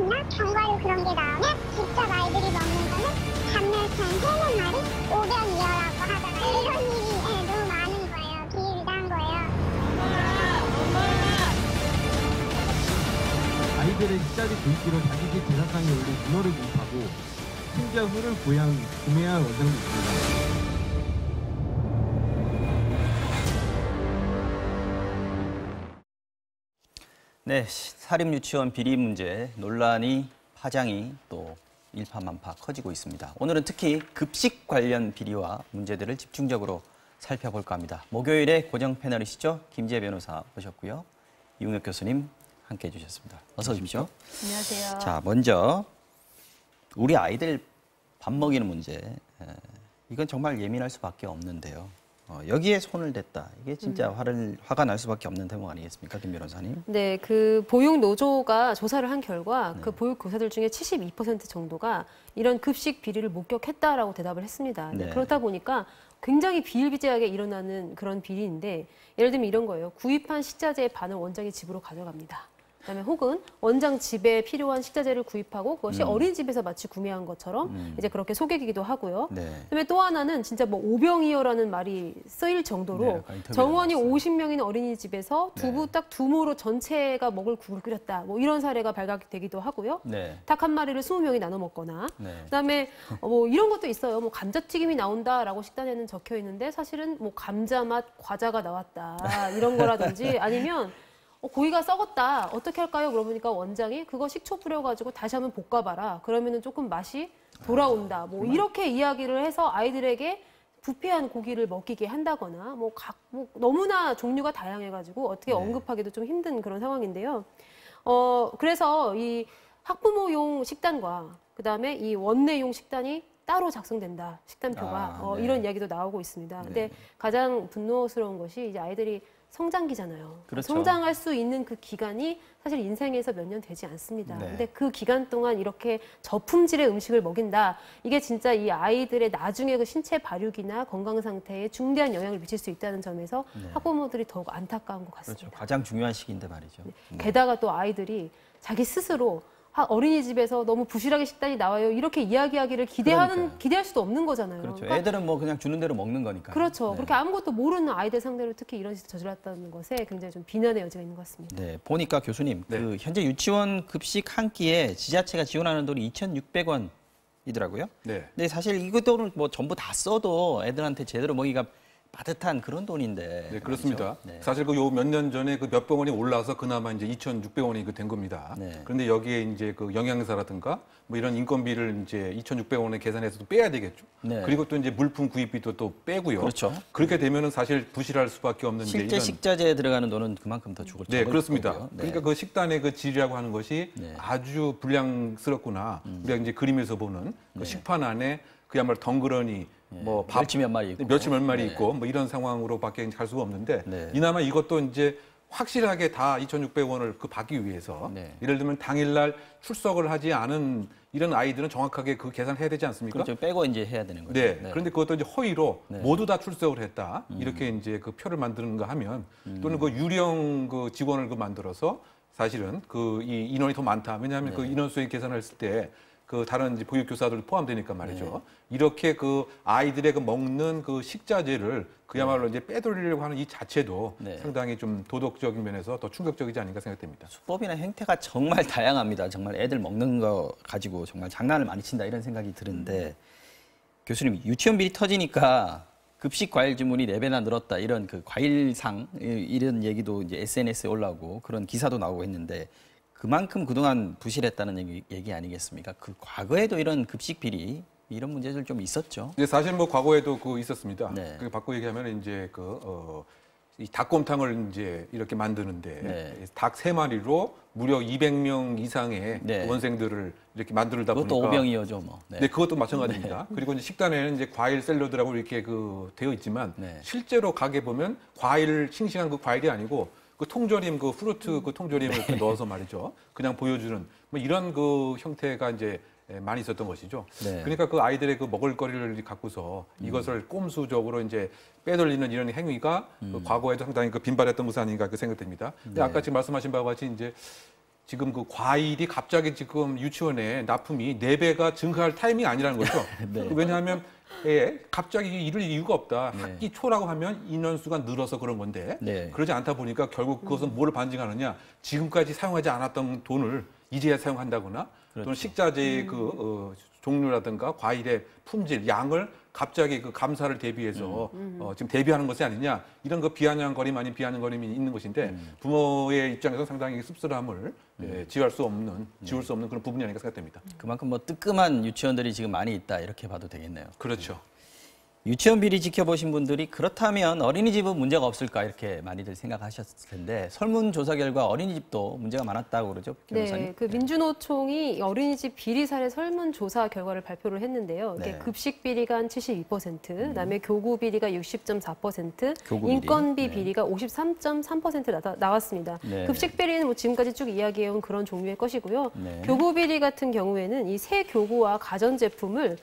콩이나 견과류 그런 게 나오면 직접 아이들이 먹는 거는 단면천 3-4마리 500이어라고 하다가 이런 일이 너무 많은 거예요. 비일비재한 거예요. 아이들의 식자재 글씨로 자기 집 제사상에 올린 문어를 구입하고 심지어 회를 구매한 원장도 있습니다. 네, 사립유치원 비리 문제 논란이 파장이 또 일파만파 커지고 있습니다. 오늘은 특히 급식 관련 비리와 문제들을 집중적으로 살펴볼까 합니다. 목요일에 고정 패널이시죠? 김지혜 변호사 모셨고요. 이웅혁 교수님 함께해 주셨습니다. 어서 오십시오. 안녕하세요. 자, 먼저 우리 아이들 밥 먹이는 문제. 이건 정말 예민할 수밖에 없는데요. 여기에 손을 댔다. 이게 진짜 화가 날 수밖에 없는 대목 아니겠습니까, 김 변호사님? 네, 그 보육 노조가 조사를 한 결과 그 보육 교사들 중에 72% 정도가 이런 급식 비리를 목격했다라고 대답을 했습니다. 네. 그렇다 보니까 굉장히 비일비재하게 일어나는 그런 비리인데, 예를 들면 이런 거예요. 구입한 식자재의 반을 원장이 집으로 가져갑니다. 그다음에 혹은 원장 집에 필요한 식자재를 구입하고 그것이 어린이집에서 마치 구매한 것처럼 이제 그렇게 속이기도 하고요. 네. 그다음에 또 하나는 진짜 뭐 오병이어라는 말이 쓰일 정도로 정원이 50명인 어린이집에서 두부 딱 두 모로 전체가 먹을 국을 끓였다. 뭐 이런 사례가 발각되기도 하고요. 네. 닭 한 마리를 20명이 나눠 먹거나. 네. 그다음에 뭐 이런 것도 있어요. 뭐 감자튀김이 나온다라고 식단에는 적혀 있는데 사실은 뭐 감자 맛 과자가 나왔다. 이런 거라든지 아니면 고기가 썩었다. 어떻게 할까요? 물어보니까 원장이 그거 식초 뿌려가지고 다시 한번 볶아봐라. 그러면은 조금 맛이 돌아온다. 뭐 이렇게 이야기를 해서 아이들에게 부패한 고기를 먹이게 한다거나 뭐 너무나 종류가 다양해가지고 어떻게 언급하기도 좀 힘든 그런 상황인데요. 그래서 이 학부모용 식단과 그다음에 이 원내용 식단이 따로 작성된다. 식단표가 네. 이런 이야기도 나오고 있습니다. 근데 네. 가장 분노스러운 것이 이제 아이들이 성장기잖아요. 그렇죠. 성장할 수 있는 그 기간이 사실 인생에서 몇 년 되지 않습니다. 네. 근데 그 기간 동안 이렇게 저품질의 음식을 먹인다. 이게 진짜 이 아이들의 나중에 그 신체 발육이나 건강 상태에 중대한 영향을 미칠 수 있다는 점에서 학부모들이 더욱 안타까운 것 같습니다. 그렇죠. 가장 중요한 시기인데 말이죠. 게다가 또 아이들이 자기 스스로 어린이집에서 너무 부실하게 식단이 나와요. 이렇게 이야기하기를 기대할 수도 없는 거잖아요. 그렇죠. 그러니까 애들은 뭐 그냥 주는 대로 먹는 거니까. 그렇죠. 네. 그렇게 아무것도 모르는 아이들 상대로 특히 이런 짓을 저질렀다는 것에 굉장히 좀 비난의 여지가 있는 것 같습니다. 네, 보니까 교수님, 네. 그 현재 유치원 급식 한 끼에 지자체가 지원하는 돈이 2,600원이더라고요. 네. 근데 사실 이거 돈을 뭐 전부 다 써도 애들한테 제대로 먹이가 빠듯한 그런 돈인데. 네, 그렇습니다. 그렇죠? 네. 사실 그 요 몇 년 전에 그 몇 병원이 올라서 그나마 이제 2,600원이 그 된 겁니다. 네. 그런데 여기에 이제 그 영양사라든가 뭐 이런 인건비를 이제 2,600원에 계산해서도 빼야 되겠죠. 네. 그리고 또 이제 물품 구입비도 또 빼고요. 그렇죠. 그렇게 되면은 사실 부실할 수밖에 없는데 실제 식자재에 들어가는 돈은 그만큼 더 주고. 네, 그렇습니다. 거고요. 네. 그러니까 그 식단의 그 질이라고 하는 것이 네. 아주 불량스럽구나. 우리가 이제 그림에서 보는 그 식판 안에 그야말로 덩그러니 뭐 밥, 멸치 몇 마리 있고. 멸치 몇 마리 네. 있고 뭐 이런 상황으로밖에 갈 수가 없는데 네. 이나마 이것도 이제 확실하게 다 2,600원을 그 받기 위해서 네. 예를 들면 당일날 출석을 하지 않은 이런 아이들은 정확하게 그 계산해야 되지 않습니까? 그렇죠. 빼고 이제 해야 되는 거죠. 네. 그런데 그것도 이제 허위로 네. 모두 다 출석을 했다. 이렇게 이제 그 표를 만드는가 하면 또는 그 유령 그 직원을 그 만들어서 사실은 그 이 인원이 더 많다. 왜냐하면 그 인원수에 계산을 했을 때 그 다른 이제 보육교사들 포함되니까 말이죠. 이렇게 그 아이들의 그 먹는 그 식자재를 그야말로 이제 빼돌리려고 하는 이 자체도 네. 상당히 좀 도덕적인 면에서 더 충격적이지 않을까 생각됩니다. 수법이나 행태가 정말 다양합니다. 정말 애들 먹는 거 가지고 정말 장난을 많이 친다 이런 생각이 드는데 교수님 유치원 비리 터지니까 급식 과일 주문이 4배나 늘었다 이런 그 과일상 이런 얘기도 이제 SNS에 올라오고 그런 기사도 나오고 했는데 그만큼 그동안 부실했다는 얘기 아니겠습니까? 그 과거에도 이런 급식 비리 이런 문제들 좀 있었죠. 근데 사실 뭐 과거에도 그 있었습니다. 네. 그 바꿔 얘기하면 이제 이 닭곰탕을 이제 이렇게 만드는데 네. 닭 3마리로 무려 200명 이상의 네. 원생들을 이렇게 만들다 그것도 보니까 오병이어죠, 뭐. 네, 그것도 마찬가지입니다. 그리고 이제 식단에는 이제 과일 샐러드라고 이렇게 그 되어 있지만 네. 실제로 가게 보면 과일 싱싱한 그 과일이 아니고 그 통조림 그 프루트 그 통조림을 이렇게 넣어서 말이죠. 그냥 보여주는 뭐 이런 그 형태가 이제 많이 있었던 것이죠. 네. 그러니까 그 아이들의 그 먹을거리를 갖고서 이것을 꼼수적으로 이제 빼돌리는 이런 행위가 그 과거에도 상당히 그 빈발했던 것이 아닌가 그 생각됩니다. 근데 아까 지금 말씀하신 바와 같이 이제 지금 그 과일이 갑자기 지금 유치원에 납품이 4배가 증가할 타이밍이 아니라는 거죠. 네. 왜냐하면 갑자기 이럴 이유가 없다. 학기 초라고 하면 인원수가 늘어서 그런 건데 네. 그러지 않다 보니까 결국 그것은 뭐를 반증하느냐. 지금까지 사용하지 않았던 돈을 이제야 사용한다거나 또는 그렇죠. 식자재의 종류라든가 과일의 품질, 양을 갑자기 그 감사를 대비해서 지금 대비하는 것이 아니냐 이런 그 비아냥거림 아닌 비아냥거림이 있는 것인데 부모의 입장에서 상당히 씁쓸함을 지울 수 없는 그런 부분이 아닌가 생각됩니다. 그만큼 뭐 뜨끔한 유치원들이 지금 많이 있다 이렇게 봐도 되겠네요. 그렇죠. 유치원 비리 지켜보신 분들이 그렇다면 어린이집은 문제가 없을까 이렇게 많이들 생각하셨을 텐데 설문조사 결과 어린이집도 문제가 많았다고 그러죠, 변호사님? 네, 그 민주노총이 어린이집 비리 사례 설문조사 결과를 발표를 했는데요. 이게 네. 급식 비리가 한 72%, 그다음에 교구 비리가 60.4%, 교구 비리. 인건비 네. 비리가 53.3% 나왔습니다. 네. 급식 비리는 뭐 지금까지 쭉 이야기해온 그런 종류의 것이고요. 네. 교구 비리 같은 경우에는 이 새 교구와 가전제품을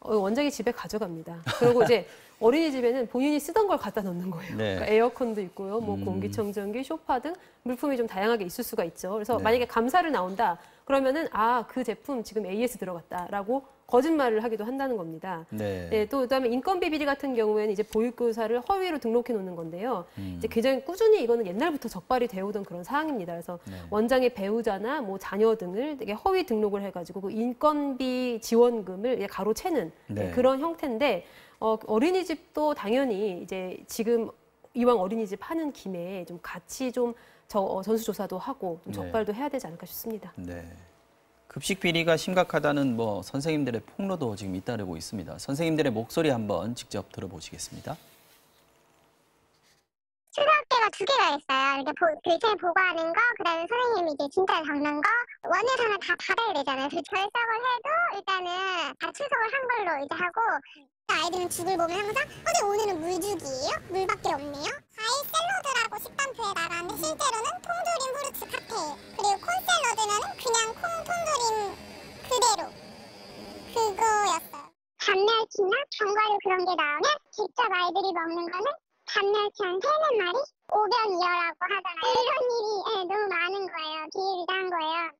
원장이 집에 가져갑니다. 그리고 이제 어린이집에는 본인이 쓰던 걸 갖다 놓는 거예요. 네. 그러니까 에어컨도 있고요, 뭐 공기청정기, 소파 등 물품이 좀 다양하게 있을 수가 있죠. 그래서 네. 만약에 감사를 나온다, 그러면은 그 제품 지금 AS 들어갔다라고 거짓말을 하기도 한다는 겁니다. 네. 네, 또 그다음에 인건비 비리 같은 경우에는 이제 보육교사를 허위로 등록해 놓는 건데요. 이제 굉장히 꾸준히 이거는 옛날부터 적발이 되어 오던 그런 사항입니다. 그래서 원장의 배우자나 뭐 자녀 등을 되게 허위 등록을 해가지고 그 인건비 지원금을 가로채는 네. 그런 형태인데 어린이집도 당연히 이제 지금 이왕 어린이집 하는 김에 좀 같이 좀 전수조사도 하고 좀 적발도 해야 되지 않을까 싶습니다. 네. 급식 비리가 심각하다는 뭐 선생님들의 폭로도 지금 잇따르고 있습니다. 선생님들의 목소리 한번 직접 들어보시겠습니다. 초등학교가 2개가 있어요. 이렇게 교육청에 보고하는 거, 그다음에 선생님이 이제 진짜 적는 거, 원예서는 다 받아야 되잖아요. 그 결석을 해도 일단은 다 출석을 한 걸로 이제 하고, 아이들은 죽을 보면 항상 근데 오늘은 물죽이에요? 물밖에 없네요? 과일 샐러드라고 식단표에 나가는데 실제로는 통조림 후르츠 칵테일, 그리고 콘 샐러드는 그냥 콩 통조림 그대로 그거였어요. 단멸치나 견과류 그런 게 나오면 직접 아이들이 먹는 거는 단멸치 한 3-4마리? 오변이어라고 하잖아요. 이런 일이 너무 많은 거예요. 비일비재한 거예요.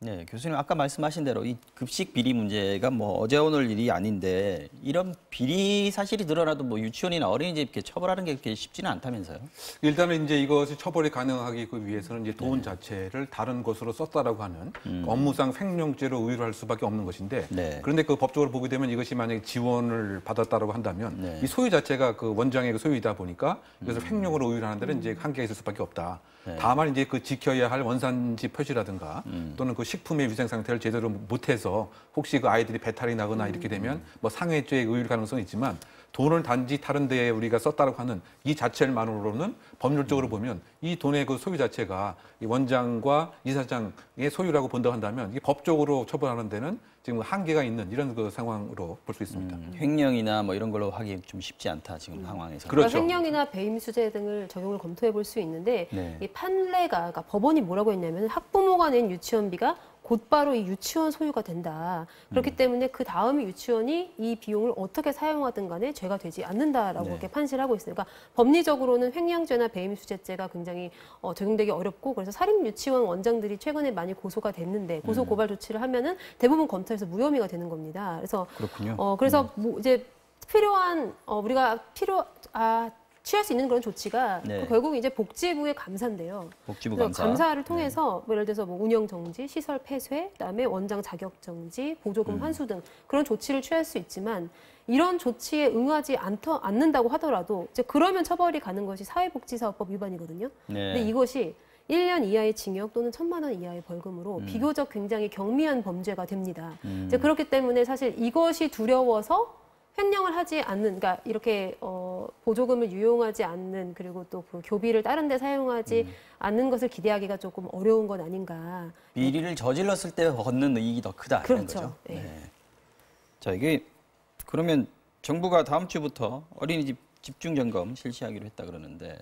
네, 교수님 아까 말씀하신 대로 이 급식 비리 문제가 뭐 어제 오늘 일이 아닌데 이런 비리 사실이 드러나도 뭐 유치원이나 어린이집 이렇게 처벌하는 게 그렇게 쉽지는 않다면서요? 일단은 이제 이것이 처벌이 가능하기 위해서는 이제 돈 자체를 다른 것으로 썼다라고 하는 업무상 횡령죄로 의율할 수밖에 없는 것인데 네. 그런데 그 법적으로 보게 되면 이것이 만약에 지원을 받았다라고 한다면 네. 이 소유 자체가 그 원장의 그 소유이다 보니까 이것을 횡령으로 의율하는 데는 이제 한계가 있을 수밖에 없다. 네. 다만 이제 그 지켜야 할 원산지 표시라든가 또는 그 식품의 위생 상태를 제대로 못해서 혹시 그 아이들이 배탈이 나거나 이렇게 되면 뭐 상해죄에 의율 가능성은 있지만 돈을 단지 다른 데에 우리가 썼다고 하는 이 자체만으로는 법률적으로 보면 이 돈의 그 소유 자체가 이 원장과 이사장의 소유라고 본다고 한다면 이게 법적으로 처벌하는 데는 지금 한계가 있는 이런 그 상황으로 볼 수 있습니다. 횡령이나 뭐 이런 걸로 하기 좀 쉽지 않다 지금 상황에서. 그렇죠. 횡령이나 배임수재 등을 적용을 검토해 볼 수 있는데 네. 이 판례가 그러니까 법원이 뭐라고 했냐면 학부모가 낸 유치원비가 곧바로 이 유치원 소유가 된다. 그렇기 때문에 그 다음에 유치원이 이 비용을 어떻게 사용하든 간에 죄가 되지 않는다라고 네. 이렇게 판시를 하고 있어요. 그러니까 법리적으로는 횡령죄나 배임수재죄가 굉장히 적용되기 어렵고 그래서 사립유치원 원장들이 최근에 많이 고소가 됐는데 고소 고발 조치를 하면은 대부분 검찰에서 무혐의가 되는 겁니다. 그래서 그렇군요. 그래서 뭐 이제 필요한 우리가 취할 수 있는 그런 조치가 네. 결국 이제 복지부의 감사인데요. 복지부 그래서 감사. 감사를 통해서 뭐 예를 들어서 뭐 운영 정지, 시설 폐쇄, 그다음에 원장 자격 정지, 보조금 환수 등 그런 조치를 취할 수 있지만 이런 조치에 응하지 않는다고 하더라도 이제 그러면 처벌이 가는 것이 사회복지사업법 위반이거든요. 네. 근데 이것이 1년 이하의 징역 또는 1,000만 원 이하의 벌금으로 비교적 굉장히 경미한 범죄가 됩니다. 이제 그렇기 때문에 사실 이것이 두려워서 횡령을 하지 않는, 그러니까 이렇게 보조금을 유용하지 않는 그리고 또 그 교비를 다른 데 사용하지 않는 것을 기대하기가 조금 어려운 건 아닌가. 비리를 저질렀을 때 얻는 이익이 더 크다 이런 그렇죠. 거죠. 네. 네. 자, 이게 그러면 정부가 다음 주부터 어린이집 집중 점검 실시하기로 했다 그러는데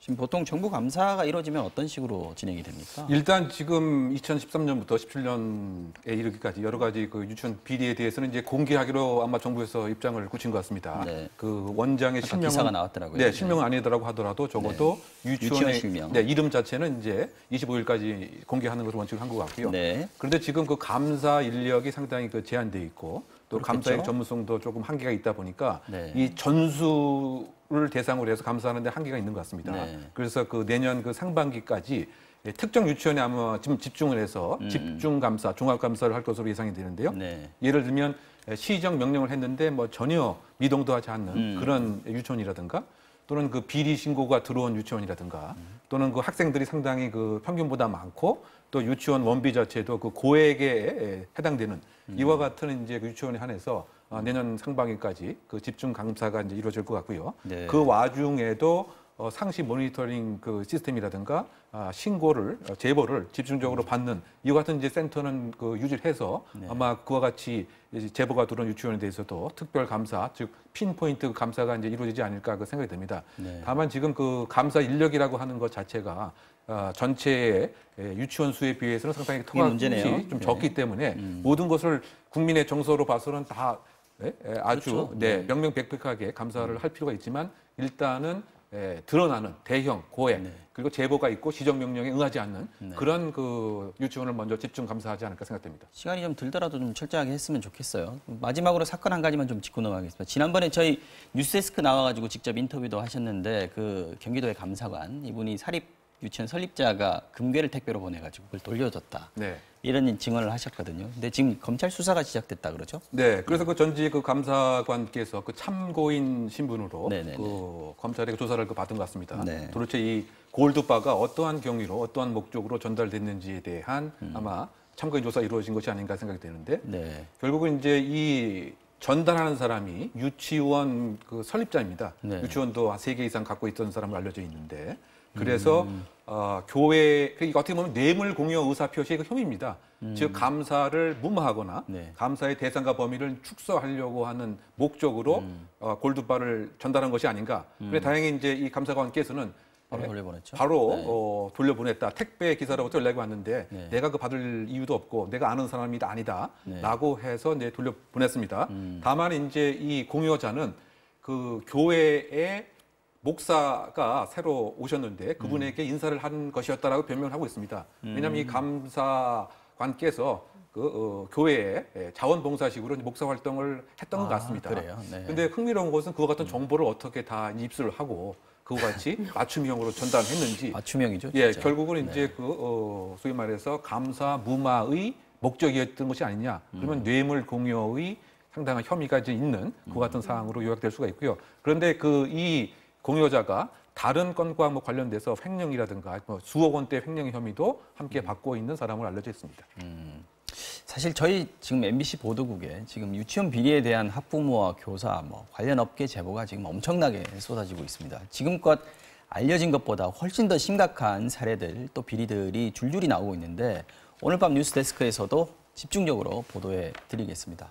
지금 보통 정부 감사가 이루어지면 어떤 식으로 진행이 됩니까? 일단 지금 2013년부터 17년에 이르기까지 여러 가지 그 유치원 비리에 대해서는 이제 공개하기로 아마 정부에서 입장을 굳힌 것 같습니다. 네. 그 원장의 실명은 기사가 나왔더라고요. 네, 실명은 아니더라고 하더라도 적어도 유치원의 유치원 실명. 네, 이름 자체는 이제 25일까지 공개하는 것을 원칙으로 한 것 같고요. 네. 그런데 지금 그 감사 인력이 상당히 그 제한돼 있고 또 그렇겠죠. 감사의 전문성도 조금 한계가 있다 보니까 네. 이 전수를 대상으로 해서 감사하는데 한계가 있는 것 같습니다. 네. 그래서 그 내년 그 상반기까지 특정 유치원에 아마 지금 집중을 해서 집중 감사, 종합 감사를 할 것으로 예상이 되는데요. 네. 예를 들면 시정 명령을 했는데 뭐 전혀 미동도 하지 않는 그런 유치원이라든가 또는 그 비리 신고가 들어온 유치원이라든가 또는 그 학생들이 상당히 그 평균보다 많고 또 유치원 원비 자체도 그 고액에 해당되는 이와 같은 이제 그 유치원에 한해서 내년 상반기까지 그 집중 감사가 이제 이루어질 것 같고요. 네. 그 와중에도 상시 모니터링 그 시스템이라든가 신고를 제보를 집중적으로 받는 이와 같은 이제 센터는 그 유지를 해서 아마 그와 같이 이제 제보가 들어온 유치원에 대해서도 특별 감사 즉 핀포인트 감사가 이제 이루어지지 않을까 그 생각이 듭니다. 네. 다만 지금 그 감사 인력이라고 하는 것 자체가 전체의 유치원 수에 비해서는 상당히 문제네요. 턱없이 좀 네. 적기 때문에 모든 것을 국민의 정서로 봐서는 다 아주 그렇죠. 네, 명명백백하게 감사를 할 필요가 있지만 일단은 드러나는 대형 고액 그리고 제보가 있고 시정 명령에 응하지 않는 그런 그 유치원을 먼저 집중 감사하지 않을까 생각됩니다. 시간이 좀 들더라도 좀 철저하게 했으면 좋겠어요. 마지막으로 사건 한 가지만 좀 짚고 넘어가겠습니다. 지난번에 저희 뉴스데스크 나와가지고 직접 인터뷰도 하셨는데 그 경기도의 감사관 이분이 사립 유치원 설립자가 금괴를 택배로 보내가지고 그걸 돌려줬다. 네. 이런 증언을 하셨거든요. 근데 지금 검찰 수사가 시작됐다 그러죠? 네, 그래서 그 전직 그 감사관께서 그 참고인 신분으로 네네네. 그 검찰의 조사를 그 받은 것 같습니다. 네. 도대체 이 골드바가 어떠한 경위로 어떠한 목적으로 전달됐는지에 대한 아마 참고인 조사 이루어진 것이 아닌가 생각이 되는데 네. 결국은 이제 이 전달하는 사람이 유치원 그 설립자입니다. 네. 유치원도 3개 이상 갖고 있던 사람으로 알려져 있는데 그래서 교회 그러니까 어떻게 보면 뇌물 공여 의사 표시의 그 혐의입니다. 즉 감사를 무마하거나 네. 감사의 대상과 범위를 축소하려고 하는 목적으로 골드바를 전달한 것이 아닌가. 그런데 다행히 이제 이 감사관께서는 바로 돌려보냈죠. 바로 돌려보냈다. 택배 기사로부터 연락이 왔는데 네. 내가 그 받을 이유도 없고 내가 아는 사람이 아니다라고 해서 네, 돌려보냈습니다. 다만 이제 이 공여자는 그 교회의 목사가 새로 오셨는데 그분에게 인사를 한 것이었다라고 변명을 하고 있습니다. 왜냐하면 이 감사관께서 그 교회에 자원봉사식으로 목사 활동을 했던 것 같습니다. 그래요? 네. 근데 흥미로운 것은 그와 같은 정보를 어떻게 다 입수를 하고 그와 같이 맞춤형으로 전달했는지. 맞춤형이죠. 예, 진짜. 결국은 이제 그 소위 말해서 감사 무마의 목적이었던 것이 아니냐. 그러면 뇌물 공여의 상당한 혐의가 이제 있는 그 같은 사항으로 요약될 수가 있고요. 그런데 그 이 공여자가 다른 건과 뭐 관련돼서 횡령이라든가 뭐 수억 원대 횡령 혐의도 함께 받고 있는 사람으로 알려져 있습니다. 사실 저희 지금 MBC 보도국에 지금 유치원 비리에 대한 학부모와 교사 뭐 관련 업계 제보가 지금 엄청나게 쏟아지고 있습니다. 지금껏 알려진 것보다 훨씬 더 심각한 사례들 또 비리들이 줄줄이 나오고 있는데 오늘 밤 뉴스데스크에서도 집중적으로 보도해 드리겠습니다.